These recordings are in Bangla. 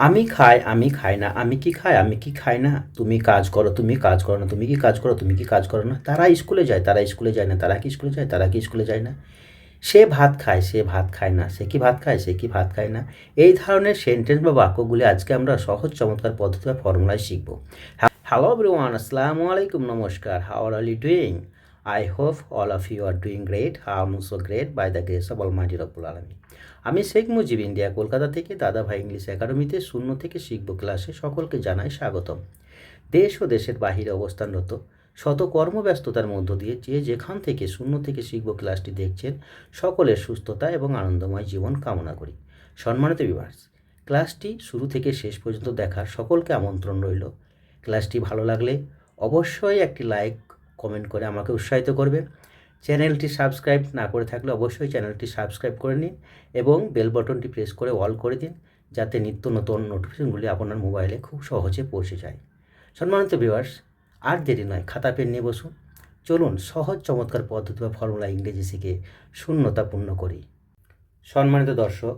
আমি খাই না, আমি কি খাই, আমি কি খাই না, তুমি কাজ করো, তুমি কাজ করো না, তুমি কি কাজ করো, তুমি কি কাজ করো না, তারা স্কুলে যায়, তারা স্কুলে যায় না, তারা কি স্কুলে যায়, তারা কি স্কুলে যায় না, সে ভাত খায়, সে ভাত খায় না, সে কি ভাত খায়, সে কি ভাত খায় না। এই ধরনের সেন্টেন্স বা বাক্যগুলি আজকে আমরা সহজ চমৎকার পদ্ধতি বা ফর্মুলায় শিখব। হ্যালো এভরিওয়ান, আসসালামু আলাইকুম, নমস্কার, how are you doing? I hope all of you are doing great. I am also great by the grace of almighty রব্বুল আলামিন। আমি শেখ মুজিব, ইন্ডিয়া, কলকাতা থেকে দাদা ভাই ইংলিশ একাডেমিতে শূন্য থেকে শিখব ক্লাসে সকলকে জানাই স্বাগতম। দেশ ও দেশের বাহিরে অবস্থানরত শত কর্মব্যস্ততার মধ্য দিয়ে যে যেখান থেকে শূন্য থেকে শিখব ক্লাসটি দেখছেন, সকলের সুস্থতা এবং আনন্দময় জীবন কামনা করি। সম্মানিত ভিউয়ার্স, ক্লাসটি শুরু থেকে শেষ পর্যন্ত দেখার সকলকে আমন্ত্রণ রইল। ক্লাসটি ভালো লাগলে অবশ্যই একটি লাইক কমেন্ট করে আমাকে উৎসাহিত করবে। চ্যানেলটি সাবস্ক্রাইব না করে থাকলে অবশ্যই চ্যানেলটি সাবস্ক্রাইব করে নিন এবং বেল বাটনটি প্রেস করে অল করে দিন, যাতে নিত্য নতুন নোটিফিকেশনগুলি আপনার মোবাইলে খুব সহজে পৌঁছে যায়। সম্মানিত ভিউয়ার্স, আর দেরি নয়, খাতা পেন নিয়ে বসুন। চলুন সহজ চমৎকার পদ্ধতি বা ফর্মুলা ইংরেজি শিখে শূন্যতা পূর্ণ করি। সম্মানিত দর্শক,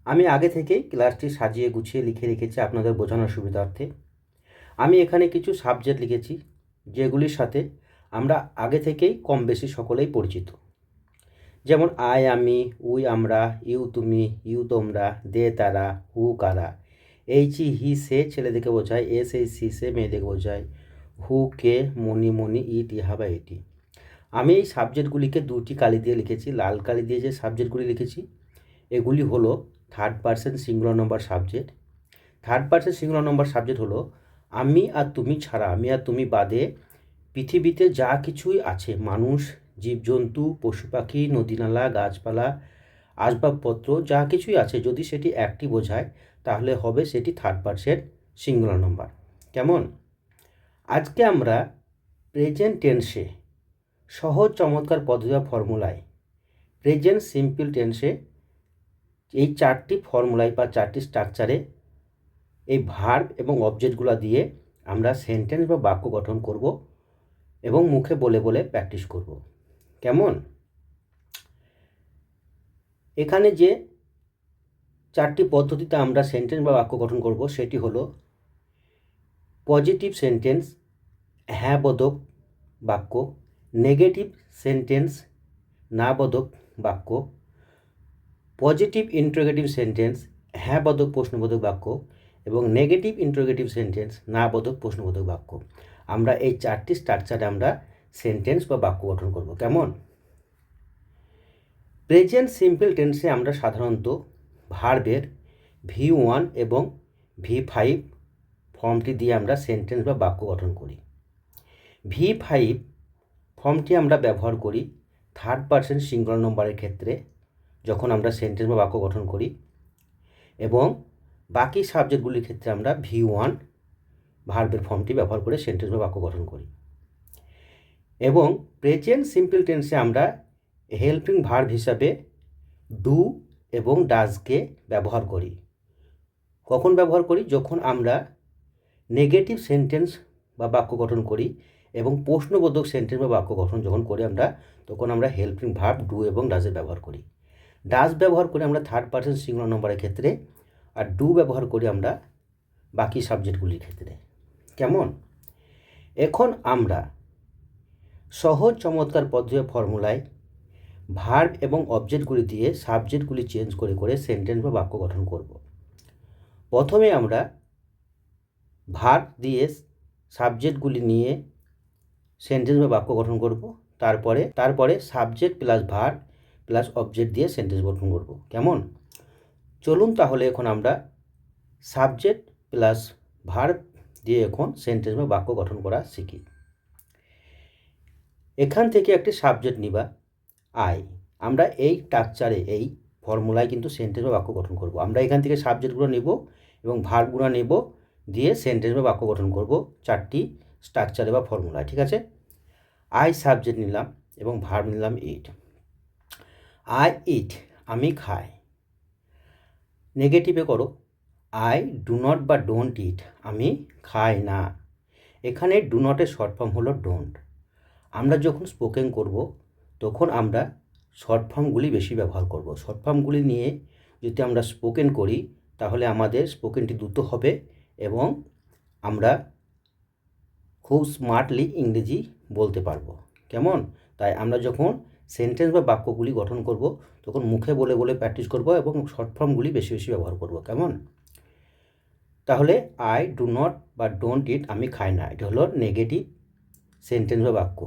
আমি আগে থেকেই ক্লাসটি সাজিয়ে গুছিয়ে লিখে রেখেছি আপনাদের বোঝানোর সুবিধার্থে। আমি এখানে কিছু সাবজেক্ট লিখেছি যেগুলির সাথে আমরা আগে থেকেই কম বেশি সকলেই পরিচিত। যেমন আই আমি, উই আমরা, ইউ তুমি, ইউ তোমরা, দে তারা, হু কারা। এইচ ই হি সে ছেলেদেরকে বোঝায়, এস এই সি সে মেয়েদেরকে বোঝায়, হু কে মনি মনি, ইট ইহা বা এটি। আমি এই সাবজেক্টগুলিকে দুটি কালি দিয়ে লিখেছি। লাল কালি দিয়ে যে সাবজেক্টগুলি লিখেছি এগুলি হলো থার্ড পারসন সিঙ্গুলার নম্বর সাবজেক্ট। থার্ড পারসন সিঙ্গুলার নম্বর সাবজেক্ট হলো আমি আর তুমি ছাড়া, আমি আর তুমি বাদে পৃথিবীতে যা কিছুই আছে, মানুষ, জীবজন্তু, পশু পাখি, নদীনালা, গাছপালা, আসবাবপত্র, যা কিছুই আছে, যদি সেটি একটি বোঝায় তাহলে হবে সেটি থার্ড পারসন সিঙ্গুলার নম্বর। কেমন? আজকে আমরা প্রেজেন্ট টেন্সে সহজ চমৎকার পদ্ধতি বা ফর্মুলায়, প্রেজেন্ট সিম্পল টেন্সে এই চারটি ফর্মুলায় বা চারটি স্ট্রাকচারে এই ভার্ব এবং অবজেক্টগুলো দিয়ে আমরা সেন্টেন্স বা বাক্য গঠন করব এবং মুখে বলে বলে প্র্যাকটিস করব। কেমন? এখানে যে চারটি পদ্ধতিতে আমরা সেন্টেন্স বা বাক্য গঠন করব সেটি হলো পজিটিভ সেন্টেন্স, হ্যাঁ বোধক বাক্য; নেগেটিভ সেন্টেন্স, না বোধক বাক্য; পজিটিভ ইন্টারোগেটিভ সেন্টেন্স, হ্যাঁ বোধক প্রশ্নবোধক বাক্য; এবং নেগেটিভ ইন্টারোগেটিভ সেন্টেন্স, না বোধক প্রশ্নবোধক বাক্য। আমরা এই চারটি স্ট্রাকচারে আমরা সেন্টেন্স বা বাক্য গঠন করব। কেমন? প্রেজেন্ট সিম্পল টেন্সে আমরা সাধারণত ভার্বের V1 এবং V5 ফর্মটি দিয়ে আমরা সেন্টেন্স বা বাক্য গঠন করি। V5 ফর্মটি আমরা ব্যবহার করি থার্ড পারসন সিঙ্গুলার নম্বরের ক্ষেত্রে যখন আমরা সেন্টেন্স বা বাক্য গঠন করি, এবং বাকি সাবজেক্টগুলির ক্ষেত্রে আমরা V1 ভার্বের ফর্মটি ব্যবহার করে সেন্টেন্স বা বাক্য গঠন করি। এবং প্রেজেন্ট সিম্পল টেন্সে আমরা হেল্পিং ভার্ব হিসাবে ডু এবং ডাজকে ব্যবহার করি। কখন ব্যবহার করি? যখন আমরা নেগেটিভ সেন্টেন্স বা বাক্য গঠন করি এবং প্রশ্নবোধক সেন্টেন্স বা বাক্য গঠন যখন করি আমরা, তখন আমরা হেল্পিং ভার্ব ডু এবং ডাজের ব্যবহার করি। ডাজ ব্যবহার করি আমরা থার্ড পারসন সিঙ্গুলার নম্বরের ক্ষেত্রে, আর ডু ব্যবহার করি আমরা বাকি সাবজেক্টগুলির ক্ষেত্রে। কেমন? এখন আমরা সহজ চমৎকার পদ্ধতি ফর্মুলায় ভার্ব এবং অবজেক্টগুলি দিয়ে সাবজেক্টগুলি চেঞ্জ করে করে সেন্টেন্স বা বাক্য গঠন করব। প্রথমে আমরা ভার্ব দিয়ে সাবজেক্টগুলি নিয়ে সেন্টেন্স বা বাক্য গঠন করব। তারপরে subject plus verb plus object দিয়ে সেন্টেন্স গঠন করব। কেমন? চলুন তাহলে এখন আমরা সাবজেক্ট প্লাস ভার্ব দিয়ে এখন সেন্টেন্স বা বাক্য গঠন করা শিখি। এখান থেকে একটি সাবজেক্ট নিবা আই। আমরা এই স্ট্রাকচারে, এই ফর্মুলায় কিন্তু সেন্টেন্স বা বাক্য গঠন করব। আমরা এখান থেকে সাবজেক্টগুলো নেব এবং ভার্বগুলো নেব, দিয়ে সেন্টেন্স বা বাক্য গঠন করব চারটি স্ট্রাকচারে বা ফর্মুলায়। ঠিক আছে? আই সাবজেক্ট নিলাম এবং ভার্ব নিলাম ইট। আই ইট, আমি খাই। নেগেটিভে করো, আই ডু নট বা ডোন্ট ইট, আমি খাই না। এখানে ডু নটের শর্ট ফর্ম হলো ডোন্ট। আমরা যখন স্পোকেন করব তখন আমরা শর্ট ফর্মগুলি বেশি ব্যবহার করব। শর্ট ফর্মগুলি নিয়ে যদি আমরা স্পোকেন করি তাহলে আমাদের স্পোকেনটি দ্রুত হবে এবং আমরা খুব স্মার্টলি ইংরেজি বলতে পারবো। কেমন? তাই আমরা যখন সেন্টেন্স বা বাক্যগুলি গঠন করব তখন মুখে বলে বলে প্র্যাকটিস করব এবং শর্ট ফর্মগুলি বেশি বেশি ব্যবহার করব। কেমন? তাহলে আই ডু নট বা ডোন্ট ইট, আমি খাই না, এটা হলো নেগেটিভ সেন্টেন্স বা বাক্য।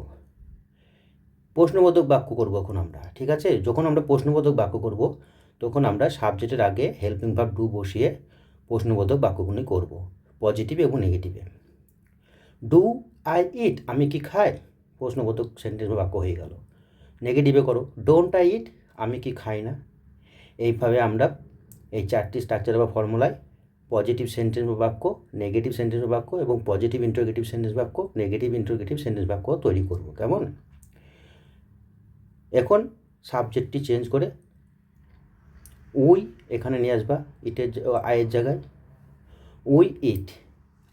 প্রশ্নবোধক বাক্য করব এখন আমরা, ঠিক আছে? যখন আমরা প্রশ্নবোধক বাক্য করব তখন আমরা সাবজেক্টের আগে হেল্পিং ভার্ব ডু বসিয়ে প্রশ্নবোধক বাক্যগুলি করব, পজিটিভ এবং নেগেটিভে। ডু আই ইট, আমি কি খাই, প্রশ্নবোধক সেন্টেন্স বা বাক্য হয়ে গেল। নেগেটিভে করো, ডোন্ট আই ইট, আমি কি খাই না। এইভাবে আমরা এই 4টি স্ট্রাকচার বা ফর্মুলায় পজিটিভ সেন্টেন্স বা বাক্য, নেগেটিভ সেন্টেন্স বা বাক্য এবং পজিটিভ ইন্টারোগেটিভ সেন্টেন্স বাক্য, নেগেটিভ ইন্টারোগেটিভ সেন্টেন্স বাক্য তৈরি করব। কেমন? এখন সাবজেক্টটি চেঞ্জ করে উই এখানে নিয়ে আসবা, ইটের আয়ের জায়গায়। উই ইট,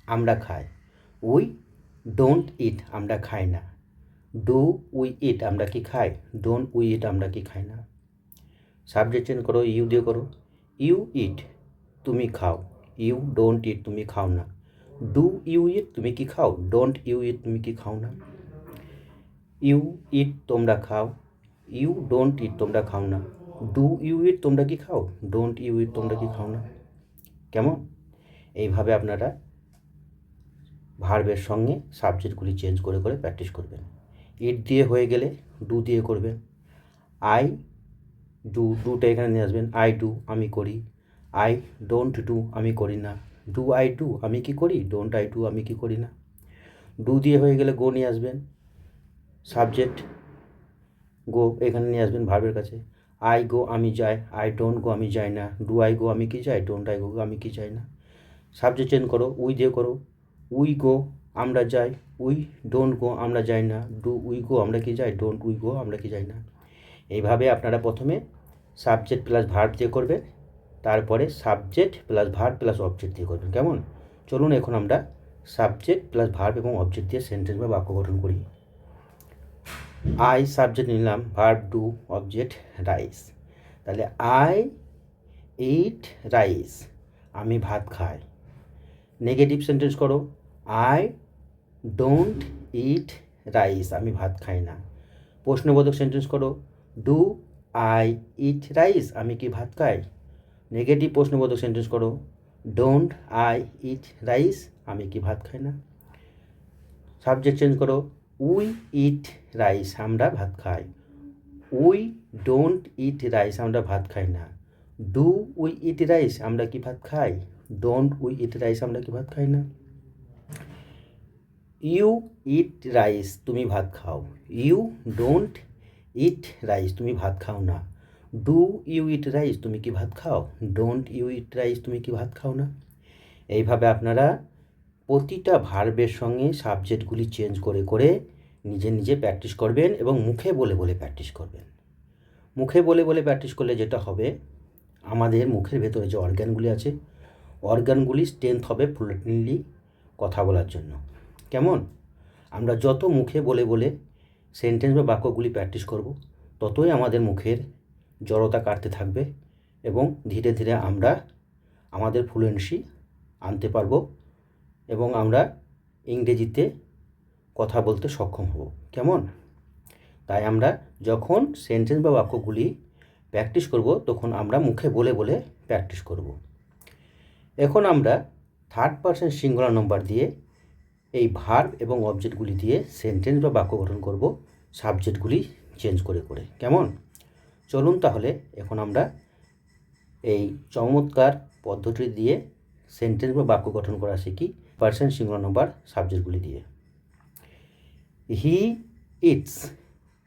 আমরা খাই। উই ডোন্ট ইট, আমরা খাই না। ডু উই ইট, আমরা কি খাই। ডোন্ট উই ইট, আমরা কি খাই না। সাবজেক্ট চেঞ্জ করো, ইউ দিয়ে করো। ইউ ইট, তুমি খাও। ইউ ডোন্ট ইট, তুমি খাও না। ডু ইউ ইট, তুমি কি খাও। ডোন্ট ইউ ইট, তুমি কি খাও না। ইউ ইট, তোমরা খাও। ইউ ডোন্ট ইট, তোমরা খাও না। ডু ইউ ইট, তোমরা কি খাও। ডোন্ট ইউ ইট, তোমরা কি খাও না। কেমন? এইভাবে আপনারা ভার্বের সঙ্গে সাবজেক্টগুলি চেঞ্জ করে করে প্র্যাকটিস করবেন। ইট দিয়ে হয়ে গেলে ডু দিয়ে করবেন। আই ডু, ডুটা এখানে নিয়ে আসবেন। আই ডু, আমি করি। আই ডোন্ট ডু, আমি করি না। ডু আই ডু, আমি কি করি। ডোন্ট আই ডু, আমি কি করি না। ডু দিয়ে হয়ে গেলে গো নিয়ে আসবেন। সাবজেক্ট গো এখানে নিয়ে আসবেন ভার্বের কাছে। আই গো, আমি যাই। আই ডোন্ট গো, আমি যাই না। ডু আই গো, আমি কি যাই। ডোন্ট আই গো, আমি কি যাই না। সাবজেক্ট চেঞ্জ করো, উই দিয়ে করো। উই গো, আমরা যাই। উই ডোন্ট গো, আমরা যাই না। ডু উই গো, আমরা কি যাই। ডোন্ট উই গো, আমরা কি যাই না। এইভাবে আপনারা প্রথমে সাবজেক্ট প্লাস ভার্ব দিয়ে করবেন, তারপরে subject plus verb plus object দিয়ে করবেন। কেমন? চলুন এখন আমরা সাবজেক্ট প্লাস ভার্ব এবং অবজেক্ট দিয়ে সেন্টেন্স বা বাক্য গঠন করি। আই সাবজেক্ট নিলাম, ভার্ব ডু, অবজেক্ট রাইস। তাহলে আই ইট রাইস, আমি ভাত খাই। নেগেটিভ সেন্টেন্স করো, আই ডোন্ট ইট রাইস, আমি ভাত খাই না। প্রশ্নবোধক সেন্টেন্স করো, ডু আই ইট রাইস, আমি কি ভাত খাই। নেগেটিভ প্রশ্নবোধক সেন্টেন্স করো, ডোন্ট আই ইট রাইস, আমি কি ভাত খাই না। সাবজেক্ট চেঞ্জ করো, উই ইট রাইস, আমরা ভাত খাই। উই ডোন্ট ইট রাইস, আমরা ভাত খাই না। ডু উই ইট রাইস, আমরা কি ভাত খাই। ডোন্ট উই ইট রাইস, আমরা কি ভাত খাই না। ইউ ইট রাইস, তুমি ভাত খাও। ইউ ডোন্ট ইট রাইস, তুমি ভাত খাও না। ডু ইউ ইট রাইস, তুমি কি ভাত খাও। ডোন্ট ইউ ইট রাইস, তুমি কি ভাত খাও না। এইভাবে আপনারা প্রতিটা ভার্বের সঙ্গে সাবজেক্টগুলি চেঞ্জ করে করে নিজে নিজে প্র্যাকটিস করবেন এবং মুখে বলে বলে প্র্যাকটিস করবেন। মুখে বলে বলে প্র্যাকটিস করলে যেটা হবে, আমাদের মুখের ভেতরে যে অর্গানগুলি আছে, অর্গানগুলি স্ট্রেংথ হবে ফ্লুয়েন্টলি কথা বলার জন্য। কেমন? আমরা যত মুখে বলে বলে সেন্টেন্স বা বাক্যগুলি প্র্যাকটিস করব, ততই আমাদের মুখের জড়তা কাটতে থাকবে এবং ধীরে ধীরে আমরা আমাদের ফ্লুয়েন্সি আনতে পারবো এবং আমরা ইংরেজিতে কথা বলতে সক্ষম হব। কেমন? তাই আমরা যখন সেন্টেন্স বা বাক্যগুলি প্র্যাকটিস করব তখন আমরা মুখে বলে বলে প্র্যাকটিস করব। এখন আমরা থার্ড পারসন সিঙ্গুলার নাম্বার দিয়ে এই ভার্ব এবং অবজেক্টগুলি দিয়ে সেন্টেন্স বা বাক্য গঠন করব, সাবজেক্টগুলি চেঞ্জ করে করে। কেমন? চলুন তাহলে এখন আমরা এই চমৎকার পদ্ধতি দিয়ে সেন্টেন্স বা বাক্য গঠন করা শিখি পারসন সিঙ্গুলার নাম্বার সাবজেক্টগুলি দিয়ে। হি ইটস,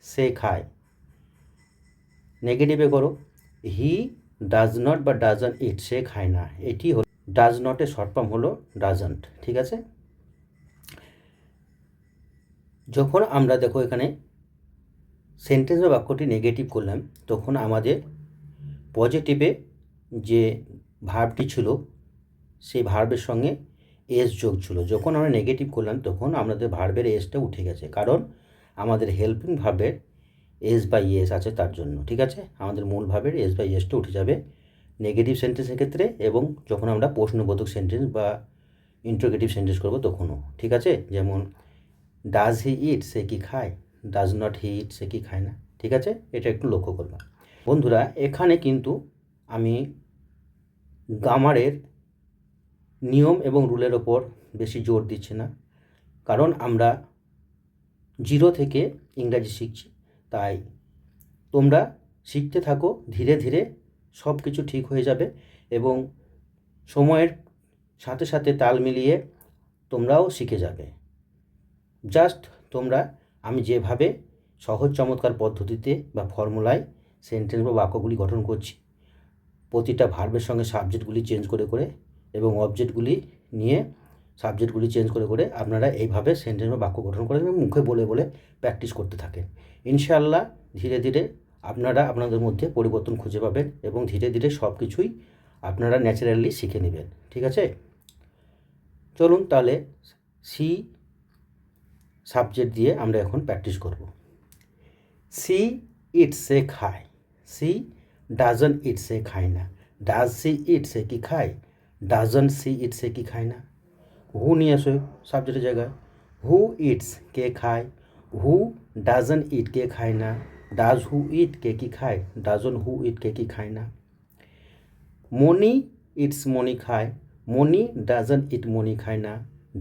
সে খায়। নেগেটিভে করো, হি ডাজ নট বা ডাজন্ট ইট, সে খায় না। এটি হল ডাজ নটের শর্ট ফর্ম হলো ডাজন্ট। ঠিক আছে? যখন আমরা দেখো এখানে সেন্টেন্স বা বাক্যটি নেগেটিভ করলাম তখন আমাদের পজিটিভে যে ভার্বটি ছিল সেই ভার্বের সঙ্গে এস যোগ ছিল। যখন আমরা নেগেটিভ করলাম তখন আমাদের ভার্বের এসটা উঠে গেছে, কারণ আমাদের হেল্পিং ভার্বের এস বাই এস আছে তার জন্য। ঠিক আছে? আমাদের মূল ভার্বের এস বাই এসটা উঠে যাবে নেগেটিভ সেন্টেন্সের ক্ষেত্রে এবং যখন আমরা প্রশ্নবোধক সেন্টেন্স বা ইন্টারোগেটিভ সেন্টেন্স করবো তখনও, ঠিক আছে? যেমন ডাজ হি ইট, সে কি খায়? ডাজ নট হি ইট, সে কি খায় না? ঠিক আছে, এটা একটু লক্ষ্য করবা বন্ধুরা। এখানে কিন্তু আমি গ্রামারের নিয়ম এবং রুলের ওপর বেশি জোর দিচ্ছি না, কারণ আমরা জিরো থেকে ইংরাজি শিখছি। তাই তোমরা শিখতে থাকো, ধীরে ধীরে সব কিছু ঠিক হয়ে যাবে এবং সময়ের সাথে সাথে তাল মিলিয়ে তোমরাও শিখে যাবে। জাস্ট তোমরা আমি যেভাবে সহজ চমৎকার পদ্ধতিতে বা ফর্মুলায় সেন্টেন্স বা বাক্যগুলি গঠন করছি, প্রতিটা ভার্বের সঙ্গে সাবজেক্টগুলি চেঞ্জ করে করে এবং অবজেক্টগুলি নিয়ে সাবজেক্টগুলি চেঞ্জ করে করে আপনারা এইভাবে সেন্টেন্স বা বাক্য গঠন করেন এবং মুখে বলে বলে প্র্যাকটিস করতে থাকেন। ইনশাআল্লাহ ধীরে ধীরে আপনারা আপনাদের মধ্যে পরিবর্তন খুঁজে পাবেন এবং ধীরে ধীরে সব কিছুই আপনারা ন্যাচারালি শিখে নেবেন, ঠিক আছে? চলুন তাহলে সি সাবজেক্ট দিয়ে আমরা এখন প্র্যাকটিস করব। সি ইট, সে খায়। সি ডাজন ইট, সে খায় না। ডাজ সি ইট, সে কি খায়? ডাজন সি ইট, সে কি খায় না? হু নিয়ে আসো সাবজেক্টের জায়গায়। হু ইটস, কে খায়? হু ডাজন ইট, কে খায় না? ডাজ হু ইট, কে কি খায়? ডাজন হু ইট, কে কি খায় না? মনি ইটস, মনি খায়। মনি ডাজন ইট, মনি খায় না।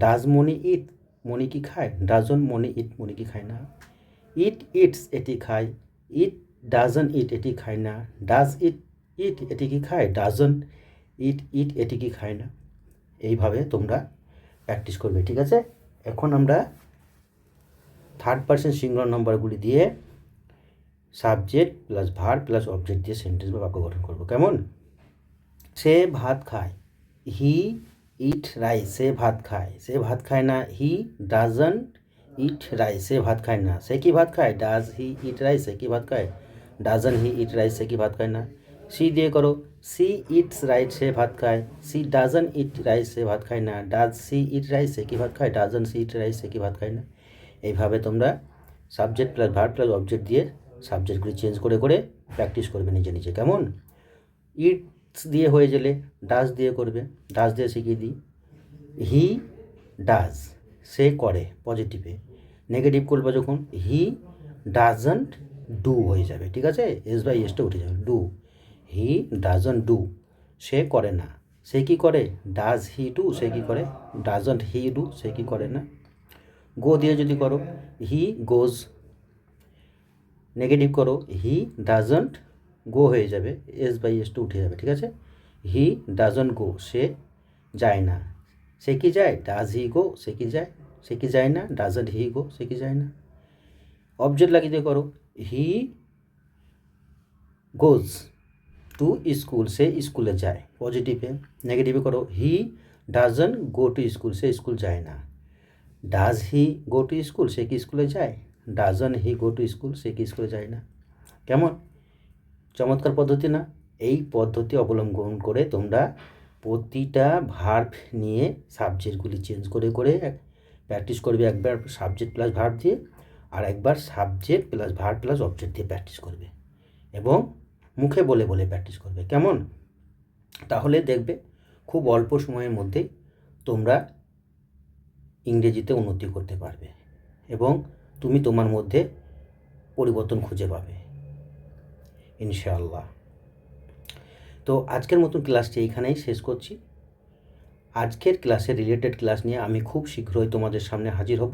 ডাজ মনি ইট, মনি কি খায়? ডাজন মনি ইট, মনি কি খায় না? ইট ইটস, এটি খায়। ইট ডাজন ইট, এটি খায় না। ডাজ ইট ইট, এটি কি খায়? ডাজন ইট ইট, এটি কি খায় না? এইভাবে তোমরা প্র্যাকটিস করবে, ঠিক আছে? এখন আমরা থার্ড পারসন সিঙ্গুলার নাম্বারগুলি দিয়ে subject plus verb plus object দিয়ে সেন্টেন্স বা বাক্য গঠন করবো। কেমন? সে ভাত খায়। হি ইট রাইস, সে ভাত খায়। সে ভাত খায় না। হি ডাজন্ট ইট রাইস, সে ভাত খায় না। সে কি ভাত খায়? ডাজ হি ইট রাইস, সে কি ভাত খায়? ডাজন হি ইট রাইস, সে কি ভাত খায় না? সি দিয়ে করো। সি ইটস রাইস, সে ভাত খায়। সি ডাজন ইট রাইস, সে ভাত খায় না। ডাজ সি ইট রাইস, সে কি ভাত খায়? ডাজন সি ইট রাইস, সে কি ভাত খায় না? এইভাবে তোমরা subject plus verb plus object দিয়ে সাবজেক্টগুলি চেঞ্জ করে করে প্র্যাকটিস করবে নিজে নিজে। কেমন? ইটস দিয়ে হয়ে গেলে ডাজ দিয়ে করবে। ডাজ দিয়ে শিখিয়ে দিই। হি ডাজ, সে করে পজিটিভে। নেগেটিভ করবে যখন হি ডাজন্ট ডু হয়ে যাবে, ঠিক আছে? এস বাই এসটা উঠে যাবে, ডু। হি ডাজন্ট ডু, সে করে না। সে কি করে? ডাজ হি ডু, সে কি করে? ডাজন্ট হি ডু, সে কি করে না? গো দিয়ে যদি করো, হি গোজ। নেগেটিভ করো, হি ডাজন্ট গো হয়ে যাবে, এস বাই এসটা উঠে যাবে, ঠিক আছে? হি ডাজন্ট গো, সে যায় না। সে কি যায়? ডাজ হি গো, সে কি যায়? সে কি যায় না? ডাজন্ট হি গো, সে কি যায় না? অবজেক্ট লাগিয়ে দিয়ে করো, হি গোজ টু স্কুল, সে স্কুলে যায় পজিটিভে। নেগেটিভে করো, he doesn't go to school, সে স্কুল যায় না। Does he go to school, সে কি স্কুলে যায়? Doesn't he go to school, সে কি স্কুলে যায় না? কেমন চমৎকার পদ্ধতি না? এই পদ্ধতি অবলম্বন করে তোমরা প্রতিটা ভার্ব নিয়ে সাবজেক্টগুলি চেঞ্জ করে করে প্র্যাকটিস করবে। একবার সাবজেক্ট প্লাস ভার্ব দিয়ে আর একবার subject plus verb plus object দিয়ে প্র্যাকটিস করবে এবং মুখে বলে বলে প্র্যাকটিস করবে। কেমন? তাহলে দেখবে খুব অল্প সময়ের মধ্যেই তোমরা ইংরেজিতে উন্নতি করতে পারবে এবং তুমি তোমার মধ্যে পরিবর্তন খুঁজে পাবে ইনশাআল্লাহ। তো আজকের মতন ক্লাসটি এইখানেই শেষ করছি। আজকের ক্লাসে রিলেটেড ক্লাস নিয়ে আমি খুব শীঘ্রই তোমাদের সামনে হাজির হব।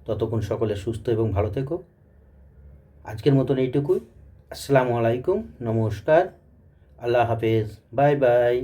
ততক্ষণ সকলে সুস্থ এবং ভালো থেকো। আজকের মতন এইটুকুই। আসসালামু আলাইকুম, নমস্কার, আল্লাহ হাফেজ, বাই বাই।